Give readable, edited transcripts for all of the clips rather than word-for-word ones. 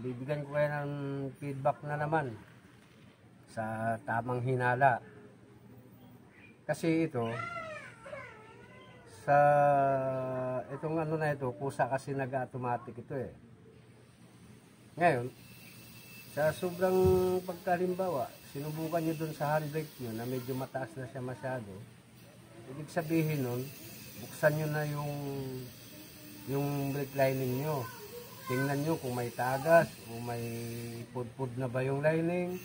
bibigyan ko kayo ng feedback na naman sa tamang hinala. Kasi ito, sa itong ano na ito, kusa kasi nag-automatic ito eh. Ngayon, sa sobrang pagkalimbawa, sinubukan nyo dun sa handbrake nyo na medyo mataas na siya masyado, ibig sabihin nun, buksan nyo na yung brake lining nyo. Tingnan nyo kung may tagas o may pudpud na ba yung lining.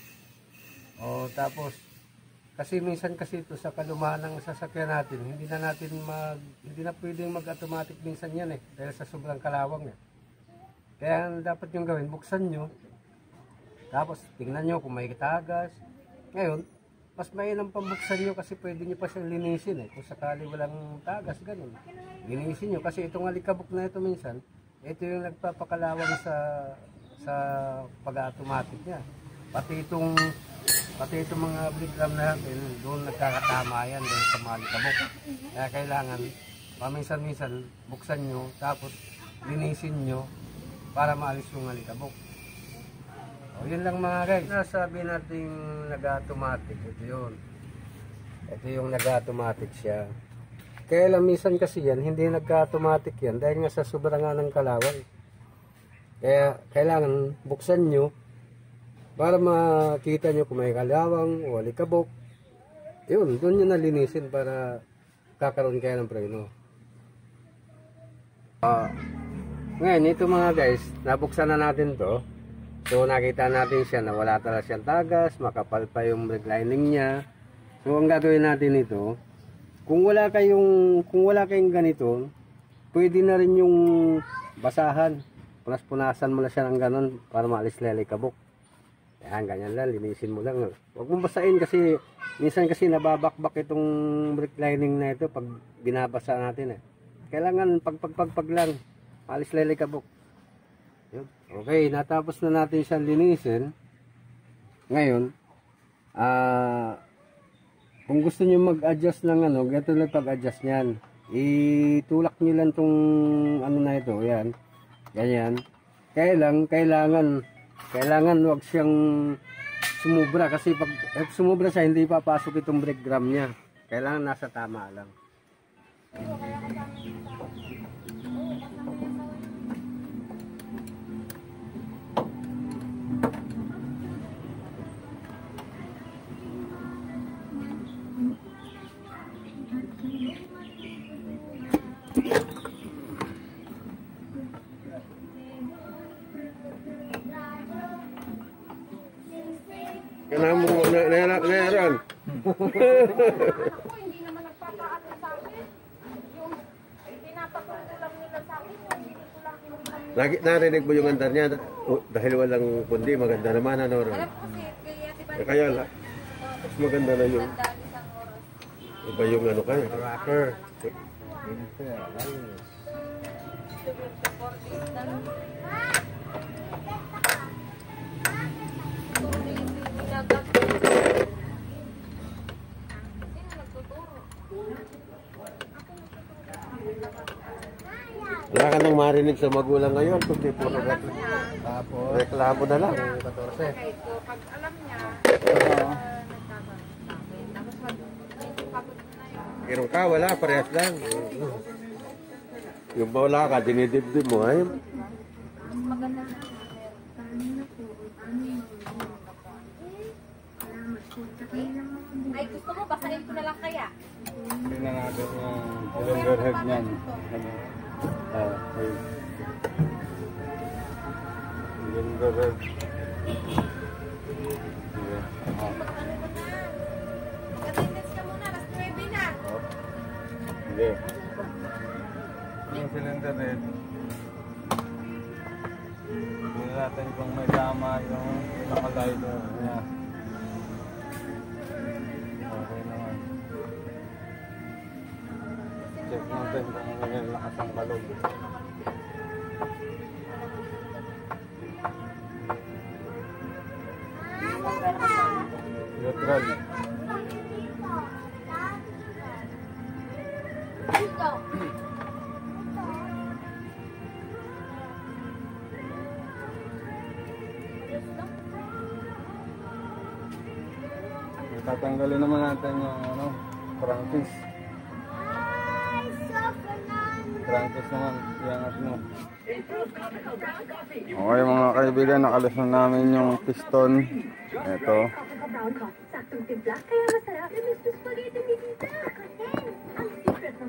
O tapos, kasi minsan kasi ito sa kalumaan ng sasakyan natin, hindi na pwedeng mag-automatic minsan yan eh, dahil sa sobrang kalawang eh. Kaya dapat yung gawin, buksan nyo, tapos tingnan nyo kung may tagas. Ngayon, mas mainam pambuksan nyo kasi pwede nyo pa siyang linisin eh. Kung sakali walang tagas, ganun. Linisin nyo kasi itong alikabok na ito minsan, ito yung nagpapakalawang sa pag-automatic niya. Pati itong mga brake drum natin, doon nagkakatama yan dahil sa mga alikabok. Kaya kailangan, paminsan-minsan, buksan nyo, tapos linisin nyo para maalis yung alikabok. O, yun lang mga guys. Nasabi natin nag-automatic. Ito yun. Ito yung nag-automatic siya. Kaya lang minsan kasi yan, hindi nag-automatic yan dahil nga sa sobrang nga ng kalawang. Kaya kailangan buksan nyo para makita nyo kung may kalawang o alikabok. Yun, doon nyo nalinisin para kakaroon kayo ng preno. Ngayon, ito mga guys, nabuksan na natin to. So nakita natin siya na wala talaga siyang tagas, makapal pa yung brake lining niya. So ang gagawin natin ito, kung wala kayong ganito, pwede na rin yung basahan. Punas-punasan mo na siya ng ganon para maalis na alikabok. Yan, ganyan lang, linisin mo lang. Huwag mong basahin kasi minsan kasi nababakbak itong brake lining na ito pag binabasa natin eh. Kailangan pag lang, maalis na alikabok. Okay, natapos na natin siyang linisin. Ngayon, kung gusto niyo mag-adjust ng ano, ganito lang pag-adjust niyan. Itulak niyo lang tong ano na ito, yan. Ganyan. Kailangan wag siyang sumubra kasi pag sumubra siya, hindi papasok itong brake drum niya. Kailangan nasa tama lang. Kailangan mo nayaran. Hindi naman nagpapaano sa akin. Yung pinapatulong lang nila sa akin, yung hindi ko lang inuman. Lagi narinig mo yung andar niya dahil walang kundi, maganda naman ano. Alam ko kasi Kaya mas maganda na yung iba yung ano kaya. Rocker. Wala ka nang marinig sa magulang ngayon, kundi puro reklamo na lang. 14. pag alam niya, tapos pagod na yun. Pero ka, wala, parehas lang. Yung wala ka, dinidibdib mo, ay. Maganda na. Ay, gusto mo, basahin ko na lang kaya. Tingnan natin yung cylinder head niyan. Cylinder head. Mag-attendance ka muna, alas 9 na. Hindi. Yung cylinder head. Tingnan natin kung may tama yung nakalighter niya. Okay naman. Check natin kung may lakas ang balog. Neutral. tatanggalin naman natin yung ano, crankcase. Crankcase naman, iangat mo. Okay mga kaibigan, nakalis na namin yung piston. Ito.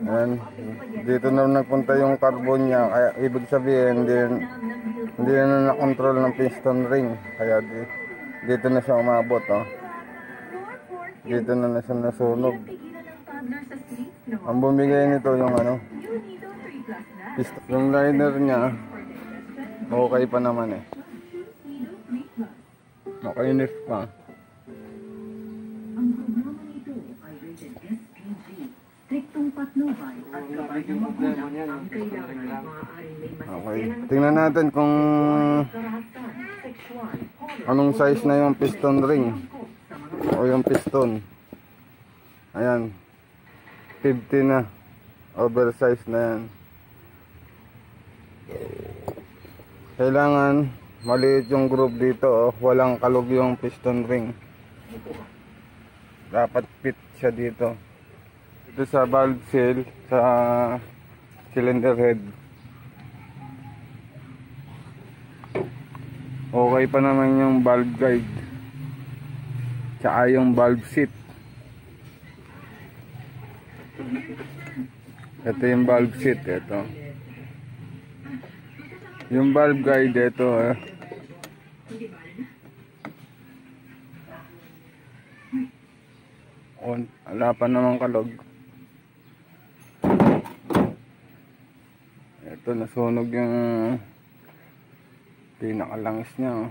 Ayan. Dito na nagpunta yung carbon niya, kaya ibig sabihin hindi na nakontrol ng piston ring. Kaya dito na siya umabot. Oh. Dito na siya nasunog. Ang bumigay nito yung ano, piston. Yung liner niya okay pa naman eh. Makinis pa. Ang programa nito ay rated SPG. Striktong patnubay at kapag yung magulang ang kailangan ay maaaring may Okay. Tingnan natin kung anong size na yung piston ring o yung piston. Ayan. 50 na. Oversize na yan. Kailangan maliit yung groove dito. Oh. Walang kalog yung piston ring. Dapat fit siya dito. Dito sa valve seal, sa cylinder head. Okay pa naman yung valve guide. Tsaka yung valve seat. Ito yung valve seat. Ito. Yung valve guide ito. Wala pa naman kalog. Ito nasunog yung pinakalangis niya. Oh.